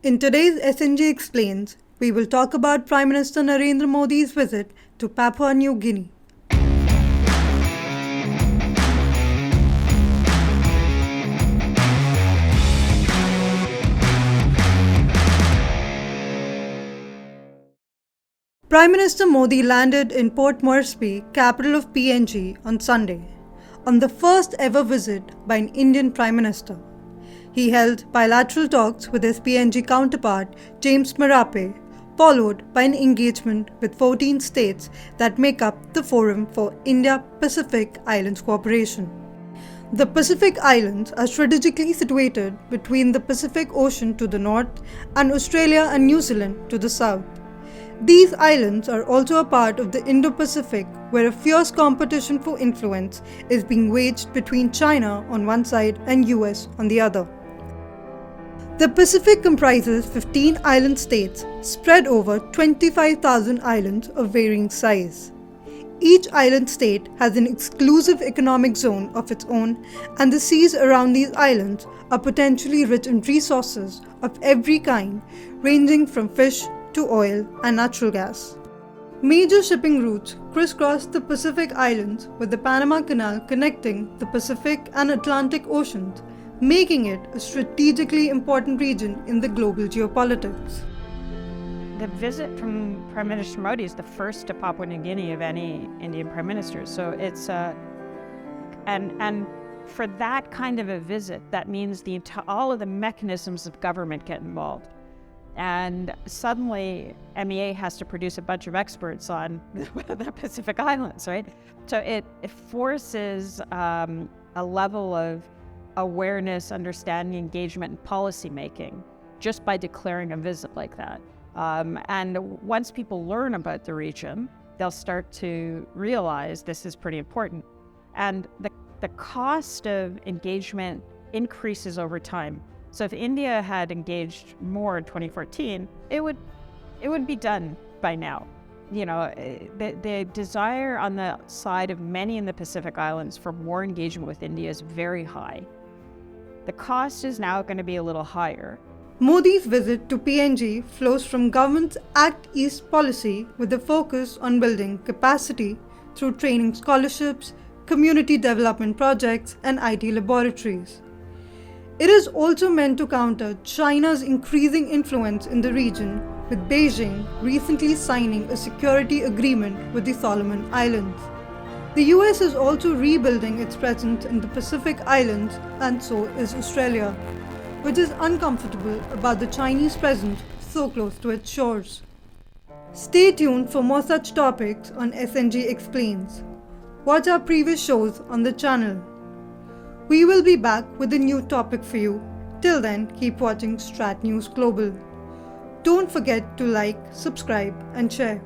In today's SNG Explains, we will talk about Prime Minister Narendra Modi's visit to Papua New Guinea. Prime Minister Modi landed in Port Moresby, capital of PNG, on Sunday, on the first ever visit by an Indian Prime Minister. He held bilateral talks with his PNG counterpart, James Marape, followed by an engagement with 14 states that make up the Forum for India-Pacific Islands Cooperation. The Pacific Islands are strategically situated between the Pacific Ocean to the north and Australia and New Zealand to the south. These islands are also a part of the Indo-Pacific, where a fierce competition for influence is being waged between China on one side and US on the other. The Pacific comprises 15 island states spread over 25,000 islands of varying size. Each island state has an exclusive economic zone of its own, and the seas around these islands are potentially rich in resources of every kind, ranging from fish to oil and natural gas. Major shipping routes crisscross the Pacific Islands, with the Panama Canal connecting the Pacific and Atlantic Oceans, making it a strategically important region in the global geopolitics. The visit from Prime Minister Modi is the first to Papua New Guinea of any Indian Prime Minister. So it's and for that kind of a visit, that means all of the mechanisms of government get involved. And suddenly, MEA has to produce a bunch of experts on the Pacific Islands, right? So it forces a level of awareness, understanding, engagement, and policy making just by declaring a visit like that. And once people learn about the region, they'll start to realize this is pretty important. And the cost of engagement increases over time. So if India had engaged more in 2014, it would be done by now. You know, the desire on the side of many in the Pacific Islands for more engagement with India is very high. The cost is now going to be a little higher. Modi's visit to PNG flows from government's Act East policy with a focus on building capacity through training scholarships, community development projects, and IT laboratories. It is also meant to counter China's increasing influence in the region, with Beijing recently signing a security agreement with the Solomon Islands. The US is also rebuilding its presence in the Pacific Islands, and so is Australia, which is uncomfortable about the Chinese presence so close to its shores. Stay tuned for more such topics on SNG Explains. Watch our previous shows on the channel. We will be back with a new topic for you. Till then, keep watching Strat News Global. Don't forget to like, subscribe, and share.